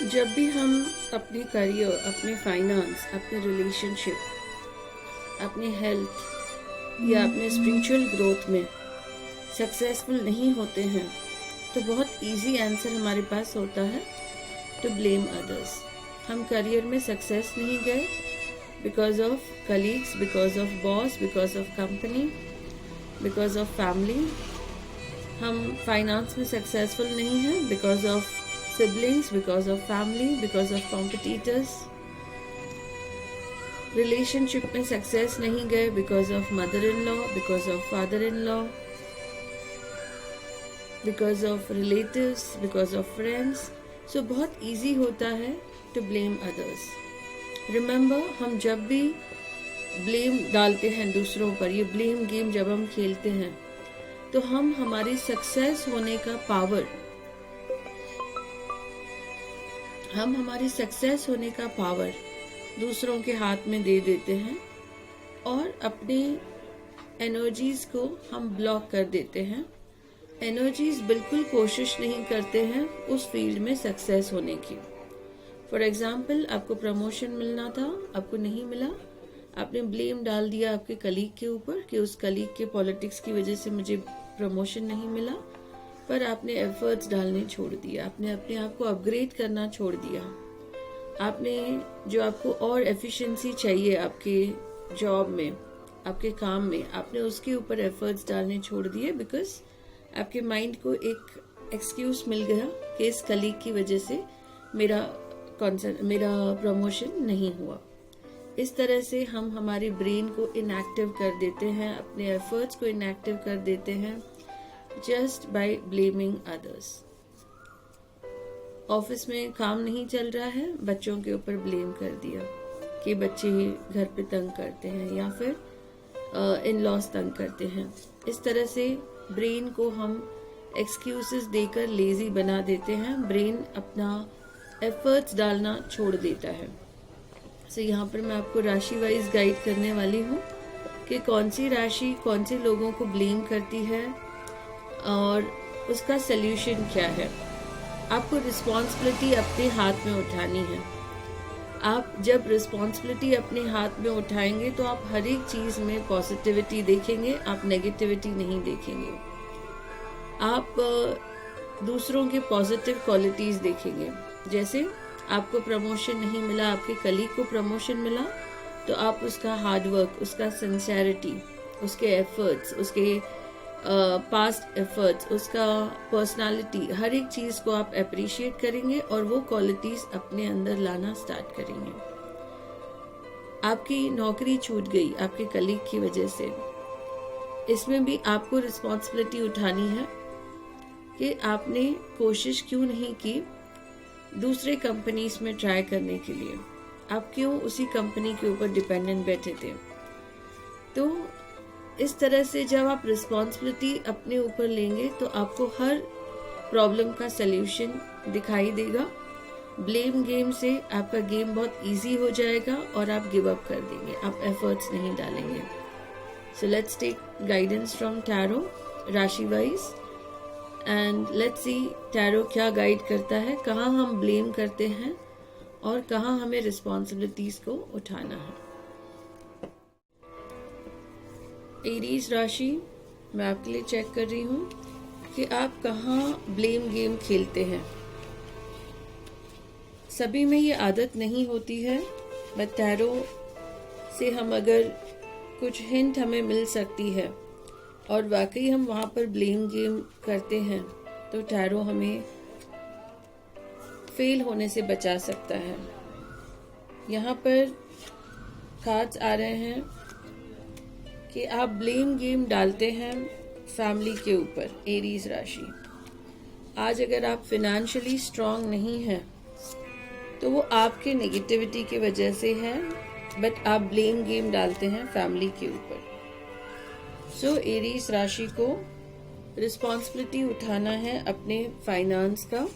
जब भी हम अपने करियर, अपने फाइनेंस, अपने रिलेशनशिप, अपने हेल्थ या अपने स्पिरिचुअल ग्रोथ में सक्सेसफुल नहीं होते हैं तो बहुत इजी आंसर हमारे पास होता है टू ब्लेम अदर्स। हम करियर में सक्सेस नहीं गए because of colleagues, because of boss, because of company, because of family. हम फाइनेंस में सक्सेसफुल नहीं हैं because of siblings, because of family, because of competitors. Relationship में सक्सेस नहीं गए because of mother in law, because of father in law, because of relatives, because of friends. So बहुत easy होता है to blame others. Remember, हम जब भी blame डालते हैं दूसरों पर, ये ब्लेम गेम जब हम खेलते हैं तो हम हमारी सक्सेस होने का पावर, दूसरों के हाथ में दे देते हैं और अपने एनर्जीज को हम ब्लॉक कर देते हैं। एनर्जीज बिल्कुल कोशिश नहीं करते हैं उस फील्ड में सक्सेस होने की। फॉर एग्जाम्पल, आपको प्रमोशन मिलना था, आपको नहीं मिला, आपने ब्लेम डाल दिया आपके कलीग के ऊपर कि उस कलीग के पॉलिटिक्स की वजह से मुझे प्रमोशन नहीं मिला। पर आपने एफर्ट्स डालने छोड़ दिया, आपने अपने आप को अपग्रेड करना छोड़ दिया, आपने जो आपको और एफिशिएंसी चाहिए आपके जॉब में, आपके काम में, आपने उसके ऊपर एफर्ट्स डालने छोड़ दिए बिकॉज आपके माइंड को एक एक्सक्यूज मिल गया कि इस कलीग की वजह से मेरा प्रमोशन नहीं हुआ। इस तरह से हम हमारे ब्रेन को इनएक्टिव कर देते हैं, अपने एफर्ट्स को इनएक्टिव कर देते हैं just by blaming others. Office में काम नहीं चल रहा है, बच्चों के ऊपर ब्लेम कर दिया कि बच्चे घर पे तंग करते हैं या फिर इन लॉज तंग करते हैं। इस तरह से ब्रेन को हम एक्सक्यूजेस देकर लेजी बना देते हैं, ब्रेन अपना एफर्ट्स डालना छोड़ देता है। सो यहाँ पर मैं आपको राशि वाइज गाइड करने वाली हूँ कि कौन सी राशि कौन से लोगों को ब्लेम करती है और उसका सल्यूशन क्या है। आपको रिस्पॉन्सिबिलिटी अपने हाथ में उठानी है। आप जब रिस्पॉन्सिबिलिटी अपने हाथ में उठाएंगे तो आप हर एक चीज में पॉजिटिविटी देखेंगे, आप नेगेटिविटी नहीं देखेंगे। आप दूसरों के पॉजिटिव क्वालिटीज देखेंगे। जैसे आपको प्रमोशन नहीं मिला, आपके कलीग को प्रमोशन मिला, तो आप उसका हार्डवर्क, उसका सिंसेरिटी, उसके एफर्ट्स, उसके पास्ट एफर्ट्स, उसका पर्सनालिटी, हर एक चीज को आप अप्रिशिएट करेंगे और वो क्वालिटीज अपने अंदर लाना स्टार्ट करेंगे। आपकी नौकरी छूट गई आपके कलीग की वजह से, इसमें भी आपको रिस्पॉन्सिबिलिटी उठानी है कि आपने कोशिश क्यों नहीं की दूसरे कंपनीज में ट्राई करने के लिए, आप क्यों उसी कंपनी के ऊपर डिपेंडेंट बैठे थे। तो इस तरह से जब आप रिस्पॉन्सिबिलिटी अपने ऊपर लेंगे तो आपको हर प्रॉब्लम का सल्यूशन दिखाई देगा। ब्लेम गेम से आपका गेम बहुत इजी हो जाएगा और आप गिव अप कर देंगे, आप एफर्ट्स नहीं डालेंगे। So let's take guidance from tarot राशि wise and let's see tarot क्या गाइड करता है, कहाँ हम ब्लेम करते हैं और कहाँ हमें रिस्पॉन्सिबिलिटीज को उठाना है। एरीज राशि, मैं आपके लिए चेक कर रही हूँ कि आप कहाँ ब्लेम गेम खेलते हैं। सभी में ये आदत नहीं होती है, बट टैरो से हम अगर कुछ हिंट हमें मिल सकती है और वाकई हम वहाँ पर ब्लेम गेम करते हैं तो टैरो हमें फेल होने से बचा सकता है। यहाँ पर कार्ड्स आ रहे हैं कि आप ब्लेम गेम डालते हैं फैमिली के ऊपर। एरीज राशि, आज अगर आप फिनेंशियली स्ट्रांग नहीं हैं तो वो आपके नेगेटिविटी की वजह से है, बट आप ब्लेम गेम डालते हैं फैमिली के ऊपर। सो एरीज राशि को रिस्पॉन्सिबिलिटी उठाना है अपने फाइनेंस का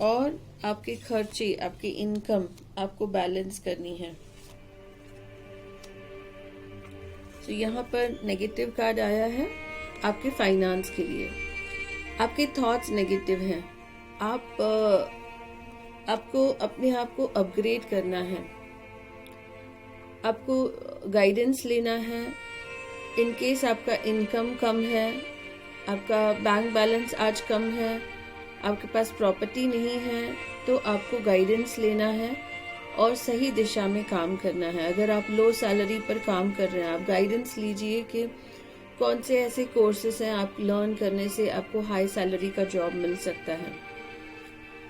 और आपके खर्चे, आपकी इनकम आपको बैलेंस करनी है। तो यहाँ पर नेगेटिव कार्ड आया है आपके फाइनेंस के लिए। आपके थॉट्स नेगेटिव हैं, आप आपको अपने आप को अपग्रेड करना है, आपको गाइडेंस लेना है। इन केस आपका इनकम कम है, आपका बैंक बैलेंस आज कम है, आपके पास प्रॉपर्टी नहीं है, तो आपको गाइडेंस लेना है और सही दिशा में काम करना है। अगर आप लो सैलरी पर काम कर रहे हैं, आप गाइडेंस लीजिए कि कौन से ऐसे कोर्सेस हैं आप लर्न करने से आपको हाई सैलरी का जॉब मिल सकता है।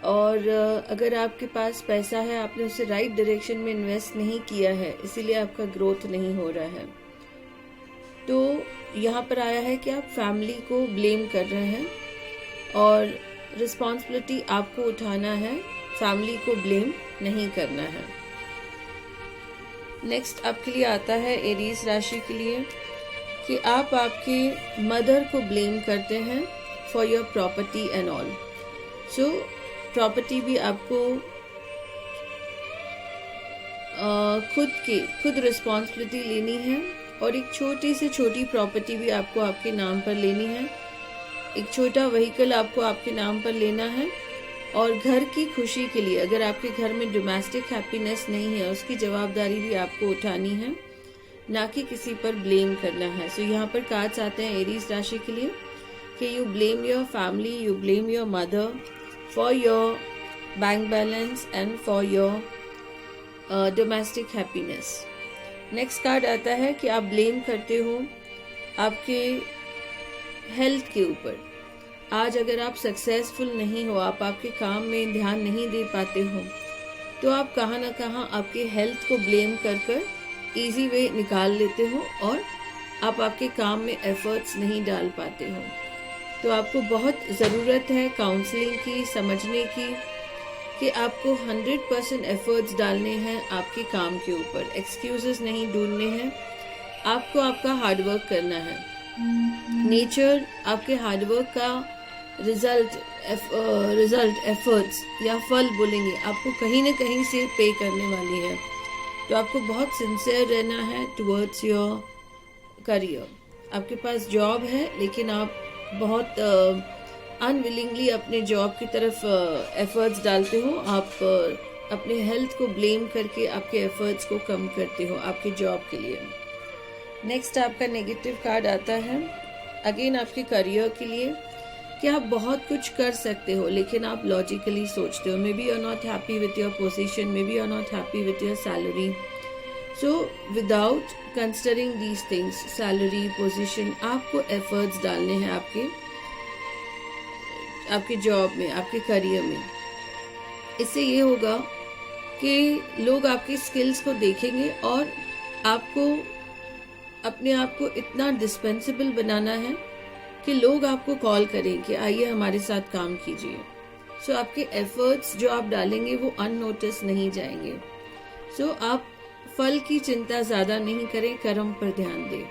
और अगर आपके पास पैसा है, आपने उसे राइट डायरेक्शन में इन्वेस्ट नहीं किया है, इसीलिए आपका ग्रोथ नहीं हो रहा है। तो यहाँ पर आया है कि आप फैमिली को ब्लेम कर रहे हैं और रिस्पॉन्सिबिलिटी आपको उठाना है, फैमिली को ब्लेम नहीं करना है। नेक्स्ट आपके लिए आता है एरीज राशि के लिए कि आप आपके मदर को ब्लेम करते हैं for your property and all. So property भी आपको खुद रिस्पॉन्सिबिलिटी लेनी है और एक छोटी से छोटी प्रॉपर्टी भी आपको आपके नाम पर लेनी है। एक छोटा व्हीकल आपको आपके नाम पर लेना है और घर की खुशी के लिए अगर आपके घर में डोमेस्टिक हैप्पीनेस नहीं है, उसकी जवाबदारी भी आपको उठानी है, ना कि किसी पर ब्लेम करना है। सो यहाँ पर कार्ड्स आते हैं एरीज राशि के लिए कि you blame your family, you blame your mother for your bank balance and for your domestic happiness. Next card आता है कि आप ब्लेम करते हो आपके हेल्थ के ऊपर। आज अगर आप सक्सेसफुल नहीं हो, आप आपके काम में ध्यान नहीं दे पाते हो, तो आप कहाँ ना कहाँ आपके हेल्थ को ब्लेम कर इजी वे निकाल लेते हो और आप आपके काम में एफर्ट्स नहीं डाल पाते हो। तो आपको बहुत ज़रूरत है काउंसलिंग की, समझने की कि आपको 100% एफर्ट्स डालने हैं आपके काम के ऊपर, एक्सक्यूजेस नहीं ढूंढने हैं, आपको आपका हार्डवर्क करना है। नेचर आपके हार्डवर्क का रिजल्ट एफर्ट्स या फल बोलेंगे आपको कहीं ना कहीं से पे करने वाली है। तो आपको बहुत सिंसियर रहना है टुवर्ड्स योर करियर। आपके पास जॉब है लेकिन आप बहुत अनविलिंगली अपने जॉब की तरफ एफर्ट्स डालते हो। आप अपने हेल्थ को ब्लेम करके आपके एफर्ट्स को कम करते हो आपके जॉब के लिए। नेक्स्ट आपका नेगेटिव कार्ड आता है अगेन आपके करियर के लिए कि आप बहुत कुछ कर सकते हो लेकिन आप लॉजिकली सोचते हो। Maybe you are not happy with your position, maybe you are not happy with your salary. So without considering these things, salary, position, आपको एफर्ट्स डालने हैं आपके जॉब में, आपके करियर में। इससे ये होगा कि लोग आपकी स्किल्स को देखेंगे और आपको अपने आप को इतना डिस्पेंसेबल बनाना है कि लोग आपको कॉल करें कि आइए हमारे साथ काम कीजिए। सो आपके एफर्ट्स जो आप डालेंगे वो अननोटिस नहीं जाएंगे। सो आप फल की चिंता ज़्यादा नहीं करें, कर्म पर ध्यान दें।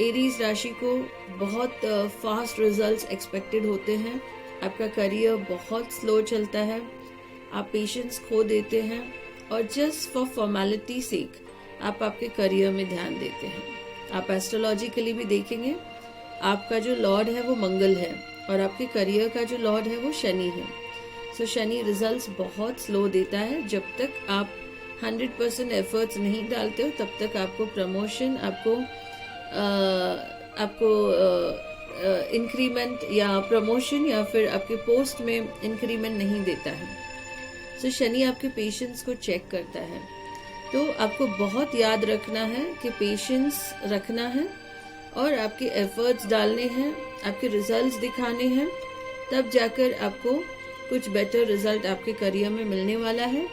एरीज राशि को बहुत फास्ट रिजल्ट्स एक्सपेक्टेड होते हैं। आपका करियर बहुत स्लो चलता है, आप पेशेंस खो देते हैं और जस्ट फॉर फॉर्मेलिटी सेक आप आपके करियर में ध्यान देते हैं। आप एस्ट्रोलॉजिकली भी देखेंगे आपका जो लॉर्ड है वो मंगल है और आपके करियर का जो लॉर्ड है वो शनि है। सो शनि रिजल्ट्स बहुत स्लो देता है। जब तक आप 100% एफर्ट्स नहीं डालते हो तब तक आपको प्रमोशन, आपको इंक्रीमेंट या प्रमोशन या फिर आपके पोस्ट में इंक्रीमेंट नहीं देता है। सो शनि आपके पेशेंस को चेक करता है। तो आपको बहुत याद रखना है कि पेशेंस रखना है और आपके एफर्ट्स डालने हैं, आपके रिजल्ट्स दिखाने हैं, तब जाकर आपको कुछ बेटर रिजल्ट आपके करियर में मिलने वाला है।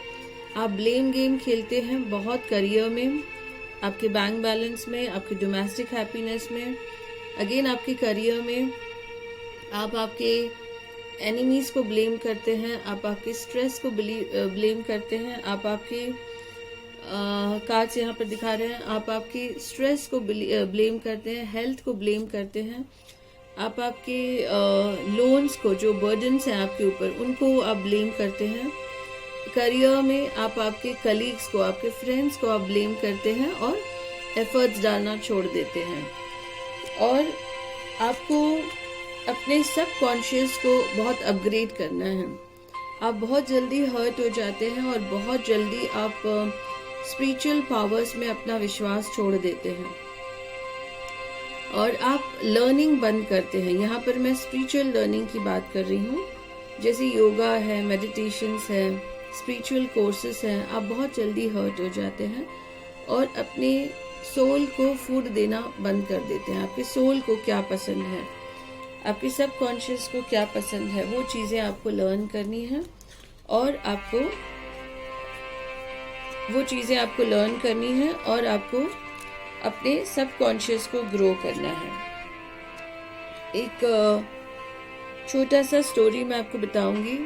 आप ब्लेम गेम खेलते हैं बहुत करियर में, आपके बैंक बैलेंस में, आपके डोमेस्टिक हैप्पीनेस में, अगेन आपके करियर में आप आपके एनिमीज को ब्लेम करते हैं, आप आपके स्ट्रेस को ब्लेम करते हैं, आप आपके कार्ड्स यहाँ पर दिखा रहे हैं, आप आपके स्ट्रेस को ब्लेम करते हैं, हेल्थ को ब्लेम करते हैं, आप आपके लोन्स को, जो बर्डन्स हैं आपके ऊपर, उनको आप ब्लेम करते हैं। करियर में आप आपके कलीग्स को, आपके फ्रेंड्स को आप ब्लेम करते हैं और एफर्ट्स डालना छोड़ देते हैं। और आपको अपने सब कॉन्शियस को बहुत अपग्रेड करना है। आप बहुत जल्दी हर्ट हो जाते हैं और बहुत जल्दी आप स्पिरिचुअल पावर्स में अपना विश्वास छोड़ देते हैं और आप लर्निंग बंद करते हैं। यहाँ पर मैं स्पिरिचुअल लर्निंग की बात कर रही हूँ, जैसे योगा है, मेडिटेशंस है, स्पिरिचुअल कोर्सेस हैं। आप बहुत जल्दी हर्ट हो जाते हैं और अपने सोल को फूड देना बंद कर देते हैं। आपके सोल को क्या पसंद है, आपके सबकॉन्शियस को क्या पसंद है, वो चीजें आपको लर्न करनी है और आपको वो चीजें आपको लर्न करनी है और आपको अपने सबकॉन्शियस को ग्रो करना है। एक छोटा सा स्टोरी मैं आपको बताऊंगी।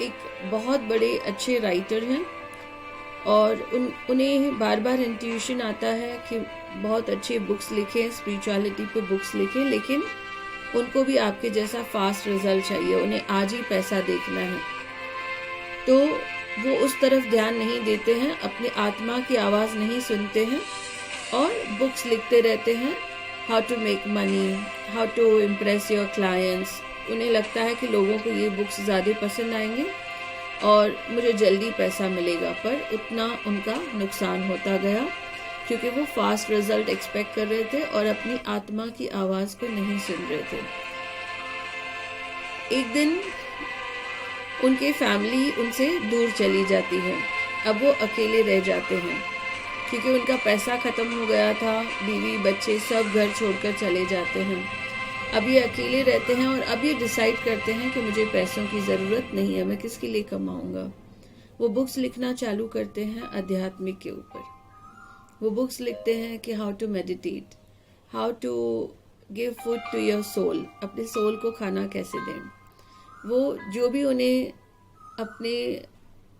एक बहुत बड़े अच्छे राइटर हैं और उन्हें बार बार इंट्यूशन आता है कि बहुत अच्छे बुक्स लिखें, स्पिरिचुअलिटी पे बुक्स लिखें, लेकिन उनको भी आपके जैसा फास्ट रिजल्ट चाहिए, उन्हें आज ही पैसा देखना है। तो वो उस तरफ ध्यान नहीं देते हैं, अपनी आत्मा की आवाज़ नहीं सुनते हैं और बुक्स लिखते रहते हैं, how to make money, how to impress your clients. उन्हें लगता है कि लोगों को ये बुक्स ज़्यादा पसंद आएंगे और मुझे जल्दी पैसा मिलेगा, पर उतना उनका नुकसान होता गया क्योंकि वो फास्ट रिजल्ट एक्सपेक्ट कर रहे थे और अपनी आत्मा की आवाज़ को नहीं सुन रहे थे। एक दिन उनके फैमिली उनसे दूर चली जाती है, अब वो अकेले रह जाते हैं क्योंकि उनका पैसा खत्म हो गया था, बीवी बच्चे सब घर छोड़कर चले जाते हैं। अब ये अकेले रहते हैं और अब ये डिसाइड करते हैं कि मुझे पैसों की ज़रूरत नहीं है, मैं किसके लिए कमाऊंगा। वो बुक्स लिखना चालू करते हैं अध्यात्मिक के ऊपर। वो बुक्स लिखते हैं कि how to meditate, how to give food to your soul, अपने सोल को खाना कैसे दें। वो जो भी उन्हें अपने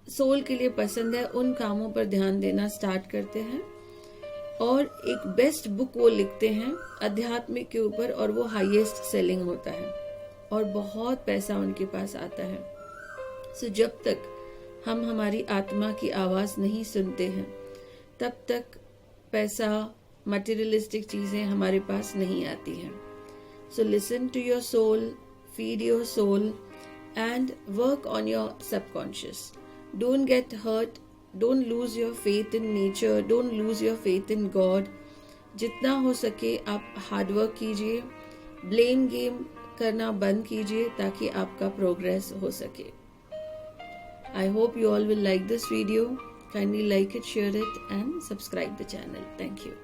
सोल के लिए पसंद है उन कामों पर ध्यान देना स्टार्ट करते हैं और एक बेस्ट बुक वो लिखते हैं आध्यात्मिक के ऊपर और वो हाईएस्ट सेलिंग होता है और बहुत पैसा उनके पास आता है। सो जब तक हम हमारी आत्मा की आवाज़ नहीं सुनते हैं तब तक पैसा, मटेरियलिस्टिक चीज़ें हमारे पास नहीं आती हैं। So listen to your soul, feed your soul and work on your subconscious. Don't get hurt, don't lose your faith in nature, don't lose your faith in God. जितना हो सके आप हार्ड वर्क कीजिए, ब्लेम गेम करना बंद कीजिए ताकि आपका प्रोग्रेस हो सके। I hope you all will like this video. Kindly like it, share it and subscribe the channel. Thank you.